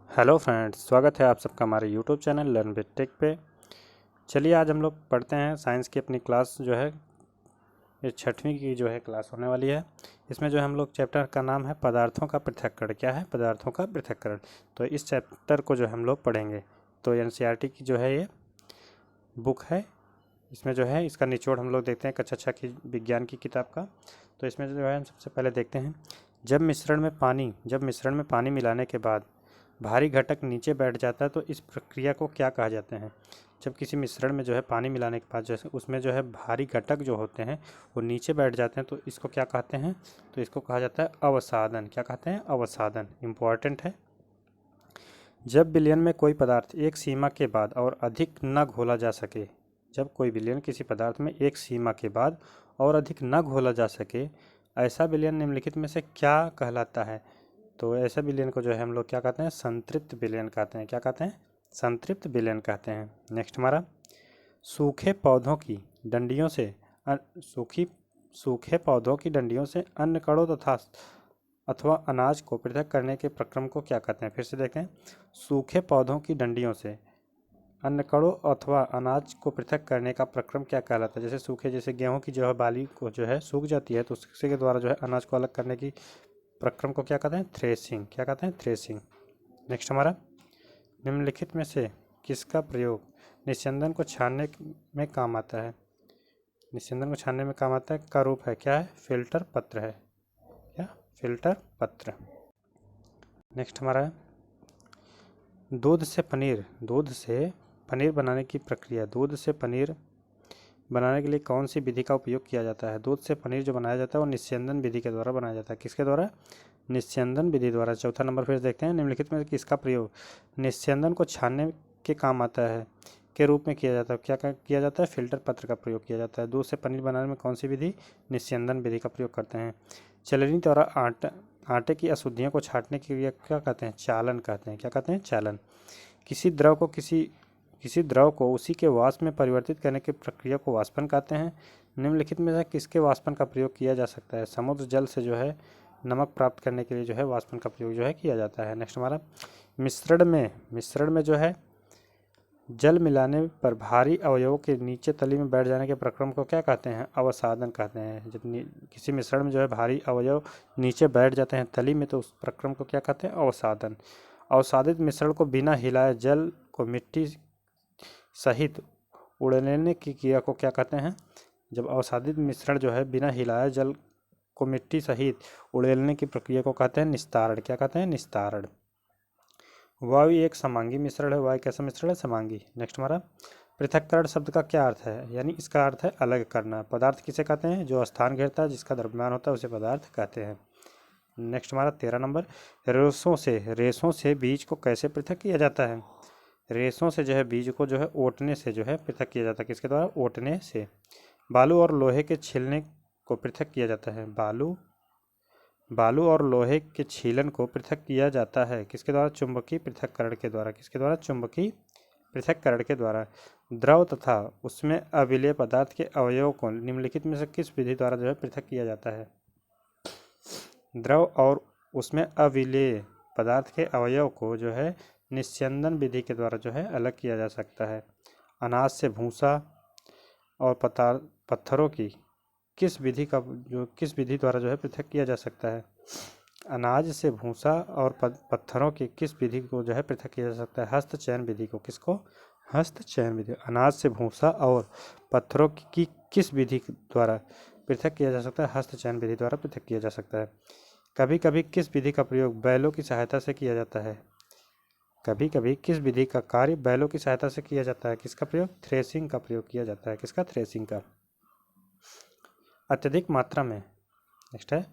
Hello friends, स्वागत है आप सबका हमारे YouTube channel learn with tech पे। चलिए आज हम लोग पढ़ते हैं साइंस की अपनी क्लास जो है ये 6वीं की जो है क्लास होने वाली है। इसमें जो हम लोग चैप्टर का नाम है पदार्थों का पृथक्करण। क्या है? पदार्थों का पृथक्करण। तो इस चैप्टर को जो हम लोग पढ़ेंगे तो एनसीईआरटी की जो है ये बुक है। इसमें जो है इसका निचोड़ हम लोग देखते हैं कक्षा 6 की विज्ञान की किताब का। तो इसमें जो है हम सबसे पहले देखते हैं जब मिश्रण में पानी मिलाने के बाद भारी घटक नीचे बैठ जाता है तो इस प्रक्रिया को क्या कहा जाता है? जब किसी मिश्रण में जो है पानी मिलाने के बाद जैसे उसमें जो है भारी घटक जो होते हैं वो नीचे बैठ जाते हैं तो इसको क्या कहते हैं? तो इसको कहा जाता है अवसादन। क्या कहते हैं? अवसादन। इम्पॉर्टेंट है। जब विलयन में कोई पदार्थ एक सीमा के बाद और अधिक न घोला जा सके, जब कोई विलयन किसी पदार्थ में एक सीमा के बाद और अधिक न घोला जा सके, ऐसा विलयन निम्नलिखित में से क्या कहलाता है? तो ऐसे विलयन को जो है हम लोग क्या कहते हैं? संतृप्त विलयन कहते हैं। क्या कहते हैं? संतृप्त विलयन कहते हैं। नेक्स्ट हमारा सूखे पौधों की डंडियों से सूखी सूखे पौधों की डंडियों से अन्य कणों तथा अथवा अनाज को पृथक करने के प्रक्रम को क्या कहते हैं? फिर से देखें। सूखे पौधों की डंडियों से अन्य कणों अथवा अनाज को पृथक करने का प्रक्रम क्या कहलाता है? जैसे सूखे, जैसे गेहूं की जो है बाली को जो है सूख जाती है तो उसके द्वारा जो है अनाज को अलग करने की प्रक्रम को क्या कहते हैं? थ्रेसिंग। क्या कहते हैं? थ्रेसिंग। नेक्स्ट हमारा निम्नलिखित में से किसका प्रयोग निस्यंदन को छानने में काम आता है? निस्यंदन को छानने में काम आता है का रूप है क्या है? फिल्टर पत्र है। क्या? फिल्टर पत्र। नेक्स्ट हमारा है दूध से पनीर बनाने की प्रक्रिया। दूध से पनीर बनाने के लिए कौन सी विधि का उपयोग किया जाता है? दूध से पनीर जो बनाया जाता है वो निस्यंदन विधि के द्वारा बनाया जाता है। किसके द्वारा? निस्यंदन विधि द्वारा। चौथा नंबर फिर देखते हैं निम्नलिखित में किसका प्रयोग निस्यंदन को छानने के काम आता है के रूप में किया जाता है? क्या किया जाता है? फिल्टर पत्र का प्रयोग किया जाता है। दूध से पनीर बनाने में कौन सी विधि? निस्यंदन विधि का प्रयोग करते हैं। चलनी द्वारा आटे की अशुद्धियों को छांटने की क्रिया क्या कहते हैं? चालन कहते हैं। क्या कहते हैं? चालन। किसी द्रव को उसी के वाष्प में परिवर्तित करने की प्रक्रिया को वाष्पन कहते हैं। निम्नलिखित में से किसके वाष्पन का प्रयोग किया जा सकता है? समुद्र जल से जो है नमक प्राप्त करने के लिए जो है वाष्पन का प्रयोग जो है किया जाता है। नेक्स्ट हमारा मिश्रण में जो है जल मिलाने पर भारी अवयवों के नीचे तली में बैठ जाने के प्रक्रम को क्या कहते हैं? अवसादन कहते हैं। जब किसी मिश्रण में जो है भारी अवयव नीचे बैठ जाते हैं तली में तो उस प्रक्रम को क्या कहते हैं? अवसादन। अवसादित मिश्रण को बिना हिलाए जल को मिट्टी सहित उड़ेलने की क्रिया को क्या कहते हैं? जब अवसादित मिश्रण जो है बिना हिलाए जल को मिट्टी सहित उड़ेलने की प्रक्रिया को कहते हैं निस्तारण। क्या कहते हैं? निस्तारण। वायु एक समांगी मिश्रण है। वायु कैसा मिश्रण है? समांगी। नेक्स्ट हमारा पृथक्करण शब्द का क्या अर्थ है? यानी इसका अर्थ है अलग करना। पदार्थ किसे कहते हैं? जो स्थान घेरता है, जिसका द्रव्यमान होता है उसे पदार्थ कहते हैं। नेक्स्ट हमारा 13 नंबर रेशों से बीज को कैसे पृथक किया जाता है? रेशों से जो है बीज को जो है ओटने से जो है पृथक किया जाता है। किसके द्वारा? ओटने से। बालू और लोहे के छीलने को पृथक किया जाता है। बालू और लोहे के छीलन को पृथक किया जाता है किसके द्वारा? चुंबकीय पृथक्करण के द्वारा। किसके द्वारा? चुंबकीय पृथक्करण के द्वारा। द्रव तथा उसमें अविलेय पदार्थ के अवयव को निम्नलिखित में से किस विधि द्वारा जो है पृथक किया जाता है? द्रव और उसमें अविलेय पदार्थ के अवयव को जो है निस्यंदन विधि के द्वारा जो है अलग किया जा सकता है। अनाज से भूसा और पत्थरों की किस विधि द्वारा जो है पृथक किया जा सकता है? अनाज से भूसा और पत्थरों की किस विधि को जो है पृथक किया जा सकता है? हस्तचयन विधि को। किसको? हस्तचयन विधि। अनाज से भूसा और पत्थरों की किस विधि द्वारा पृथक किया जा सकता है? हस्तचयन विधि द्वारा पृथक किया जा सकता है। कभी कभी किस विधि का प्रयोग बैलों की सहायता से किया जाता है? कभी कभी किस विधि का कार्य बैलों की सहायता से किया जाता है? किसका प्रयोग? थ्रेसिंग का प्रयोग किया जाता है। किसका? थ्रेसिंग का। अत्यधिक मात्रा में नेक्स्ट है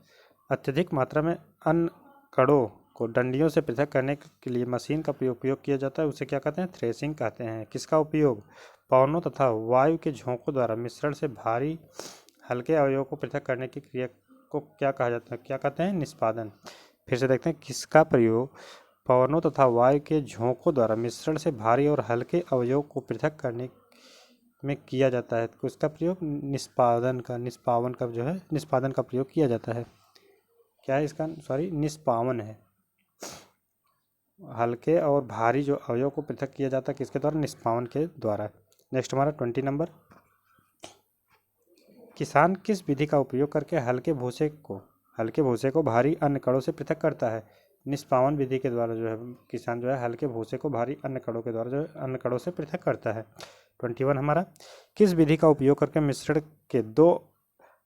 अत्यधिक मात्रा में अन्य कणों को डंडियों से पृथक करने के लिए मशीन का उपयोग किया जाता है। उसे क्या कहते हैं? थ्रेसिंग कहते हैं। किसका उपयोग? पवनों तथा वायु के झोंकों द्वारा मिश्रण से भारी हल्के अवयवों को पृथक करने की क्रिया को क्या कहा जाता है? क्या कहते हैं? निष्पादन। फिर से देखते हैं किसका प्रयोग पवनों तथा वायु के झोंकों द्वारा मिश्रण से भारी और हल्के अवयव को पृथक करने में किया जाता है। तो इसका प्रयोग निष्पादन का प्रयोग किया जाता है। क्या है इसका? निष्पावन है। हल्के और भारी जो अवयव को पृथक किया जाता है किसके द्वारा? निष्पावन के द्वारा। नेक्स्ट हमारा 20 नंबर, किसान किस विधि का उपयोग करके हल्के भूसे को भारी अन्य कणों से पृथक करता है? निष्पावन विधि के द्वारा जो है किसान जो है हल्के भूसे को भारी अन्य कणों के द्वारा जो है अन्य कणों से पृथक करता है। 21 हमारा, किस विधि का उपयोग करके मिश्रण के दो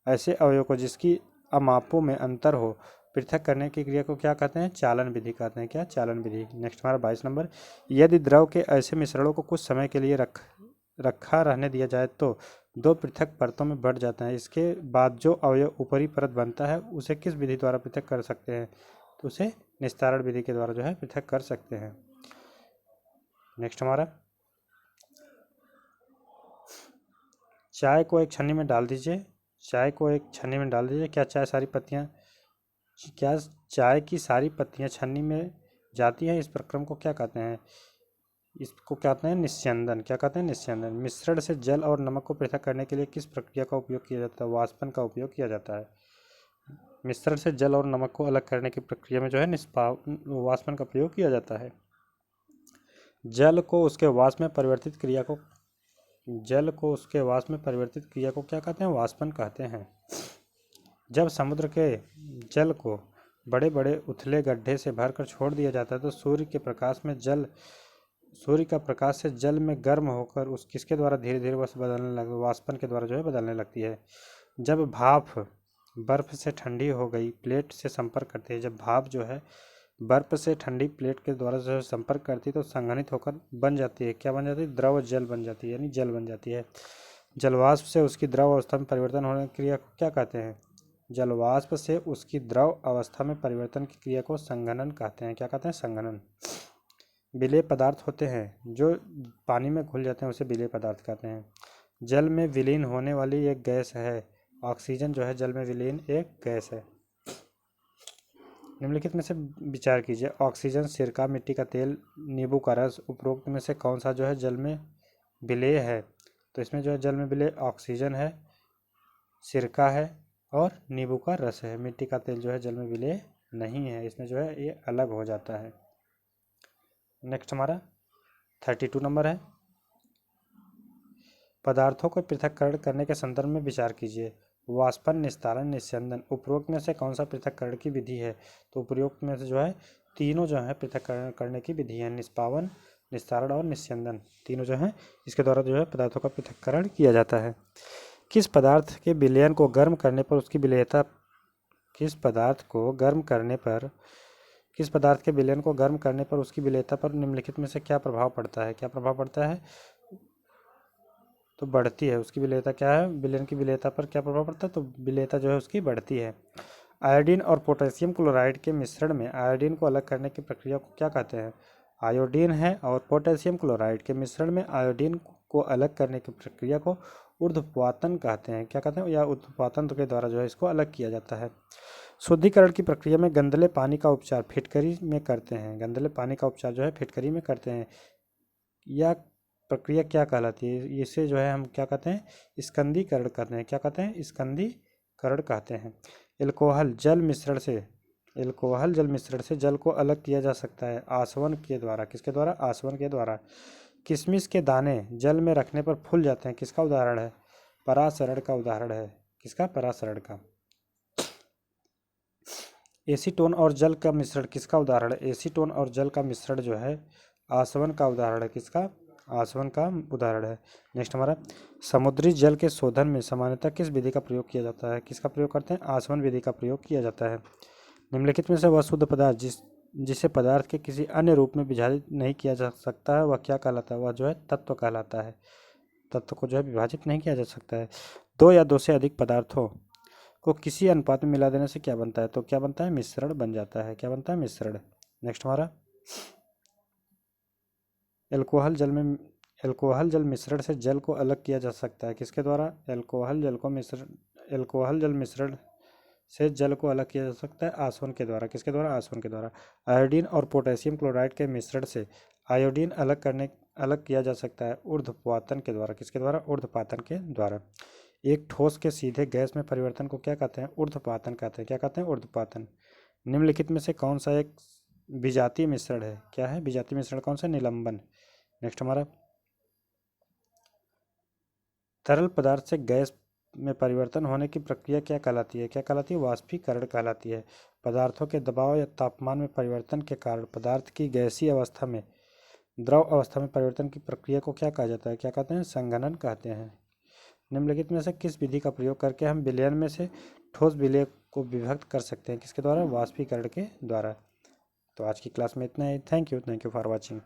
ऐसे अवयवों को जिसकी अमापों में अंतर हो पृथक करने की क्रिया को क्या कहते हैं? चालन विधि कहते हैं। क्या? चालन विधि। नेक्स्ट हमारा 22 नंबर, यदि द्रव के ऐसे मिश्रणों को कुछ समय के लिए रखा रहने दिया जाए तो दो पृथक परतों में बढ़ जाते हैं। इसके बाद जो अवयव ऊपरी परत बनता है उसे किस विधि द्वारा पृथक कर सकते हैं? तो उसे निस्तारण विधि के द्वारा जो है पृथक कर सकते हैं। नेक्स्ट हमारा, चाय को एक छन्नी में डाल दीजिए। क्या चाय की सारी पत्तियां छन्नी में जाती हैं? इस प्रक्रम को क्या कहते हैं? इसको कहते हैं निस्यंदन। क्या कहते हैं? निस्यंदन। मिश्रण से जल और नमक को पृथक करने के लिए किस प्रक्रिया का उपयोग किया जाता है? वाष्पन का उपयोग किया जाता है। मिश्रण से जल और नमक को अलग करने की प्रक्रिया में जो है वाष्पन का प्रयोग किया जाता है। जल को उसके वाष्प में परिवर्तित क्रिया को क्या कहते हैं? वाष्पन कहते हैं। जब समुद्र के जल को बड़े बड़े उथले गड्ढे से भरकर छोड़ दिया जाता है तो सूर्य का प्रकाश से जल में गर्म होकर उस किसके द्वारा धीरे धीरे वाष्पन के द्वारा जो है बदलने लगती है। जब भाप बर्फ से ठंडी हो गई प्लेट से संपर्क करती है, जब भाप जो है बर्फ से ठंडी प्लेट के द्वारा जो है संपर्क करती है तो संघनित होकर बन जाती है। क्या बन जाती है? द्रव जल बन जाती है, यानी जल बन जाती है। जलवाष्प से उसकी द्रव अवस्था में परिवर्तन होने की क्रिया को क्या कहते हैं? जलवाष्प से उसकी द्रव अवस्था में परिवर्तन की क्रिया को संघनन कहते हैं। क्या कहते हैं? संघनन। विलेय पदार्थ होते हैं जो पानी में घुल जाते हैं, उसे विलेय पदार्थ कहते हैं। जल में विलीन होने वाली एक गैस है ऑक्सीजन, जो है जल में विलीन एक गैस है। निम्नलिखित में से विचार कीजिए। ऑक्सीजन, सिरका, मिट्टी का तेल, नींबू का रस, उपरोक्त में से कौन सा जो है जल में विलेय है? तो इसमें जो है जल में विलेय ऑक्सीजन है, सिरका है और नींबू का रस है। मिट्टी का तेल जो है जल में विलेय नहीं है, इसमें जो है ये अलग हो जाता है। नेक्स्ट हमारा 32 नंबर है, पदार्थों को पृथक्करण करने के संदर्भ में विचार कीजिए। वाष्पन, निस्तारण, निस्यंदन, उपरोक्त में से कौन सा पृथक्करण की विधि है? तो उपरोक्त में से जो है तीनों जो है पृथक्करण करने की विधि है। निष्पावन, निस्तारण और निस्यंदन, तीनों जो है इसके द्वारा जो है पदार्थों का पृथक्करण किया जाता है। किस पदार्थ के विलयन को गर्म करने पर उसकी विलेयता पर निम्नलिखित में से क्या प्रभाव पड़ता है? क्या प्रभाव पड़ता है? तो बढ़ती है। उसकी विलेयता क्या है? विलयन की विलेयता पर क्या प्रभाव पड़ता है? तो विलेयता जो है उसकी बढ़ती है। आयोडीन और पोटेशियम क्लोराइड के मिश्रण में आयोडीन को अलग करने की प्रक्रिया को क्या कहते हैं? आयोडीन है और पोटेशियम क्लोराइड के मिश्रण में आयोडीन को अलग करने की प्रक्रिया को ऊर्ध्वपातन कहते हैं। क्या कहते हैं? या ऊर्ध्वपातन के द्वारा जो है इसको अलग किया जाता है। शुद्धिकरण की प्रक्रिया में गंदले पानी का उपचार फिटकरी में करते हैं। गंदले पानी का उपचार जो है फिटकरी में करते हैं। यह प्रक्रिया क्या कहलाती है? इसे जो है हम क्या कहते हैं? स्कंदीकरण कहते हैं। क्या कहते हैं? स्कंदीकरण कहते हैं। एल्कोहल जल मिश्रण से जल को अलग किया जा सकता है आसवन के द्वारा। किसके द्वारा? आसवन के द्वारा। किशमिश के दाने जल में रखने पर फूल जाते हैं, किसका उदाहरण है? परासरण का उदाहरण है। किसका? परासरण का। एसीटोन और जल का मिश्रण किसका उदाहरण है? एसीटोन और जल का मिश्रण जो है आसवन का उदाहरण है। किसका? आसवन का उदाहरण है। नेक्स्ट हमारा, समुद्री जल के शोधन में सामान्यतः किस विधि का प्रयोग किया जाता है? किसका प्रयोग करते हैं? आसवन विधि का प्रयोग किया जाता है। निम्नलिखित में से वह शुद्ध पदार्थ जिसे पदार्थ के किसी अन्य रूप में विभाजित नहीं किया जा सकता है वह क्या कहलाता है? वह जो है तत्व कहलाता है। तत्व को जो है विभाजित नहीं किया जा सकता है। दो या दो से अधिक पदार्थों को किसी अनुपात में मिला देने से क्या बनता है? तो क्या बनता है? मिश्रण बन जाता है। क्या बनता है? मिश्रण। नेक्स्ट हमारा, एल्कोहल जल मिश्रण से जल को अलग किया जा सकता है। किसके द्वारा? एल्कोहल जल मिश्रण से जल को अलग किया जा सकता है आसवन के द्वारा। किसके द्वारा? आसवन के द्वारा। आयोडीन और पोटेशियम क्लोराइड के मिश्रण से आयोडीन अलग किया जा सकता है ऊर्ध्वपातन के द्वारा। किसके द्वारा? ऊर्ध्वपातन के द्वारा। एक ठोस के सीधे गैस में परिवर्तन को क्या कहते हैं? ऊर्ध्वपातन कहते हैं। क्या कहते हैं? ऊर्ध्वपातन। निम्नलिखित में से कौन सा एक विजातीय मिश्रण है। क्या है विजातीय मिश्रण? कौन सा? निलंबन। नेक्स्ट हमारा, तरल पदार्थ से गैस में परिवर्तन होने की प्रक्रिया क्या कहलाती है? क्या कहलाती है? वाष्पीकरण कहलाती है। पदार्थों के दबाव या तापमान में परिवर्तन के कारण पदार्थ की गैसीय अवस्था में द्रव अवस्था में परिवर्तन की प्रक्रिया को क्या कहा जाता है? क्या कहते हैं? संघनन कहते हैं। निम्नलिखित में से किस विधि का प्रयोग करके हम विलयन में से ठोस विलय को विभक्त कर सकते हैं? किसके द्वारा? वाष्पीकरण के द्वारा। तो आज की क्लास में इतना ही। Thank you for watching.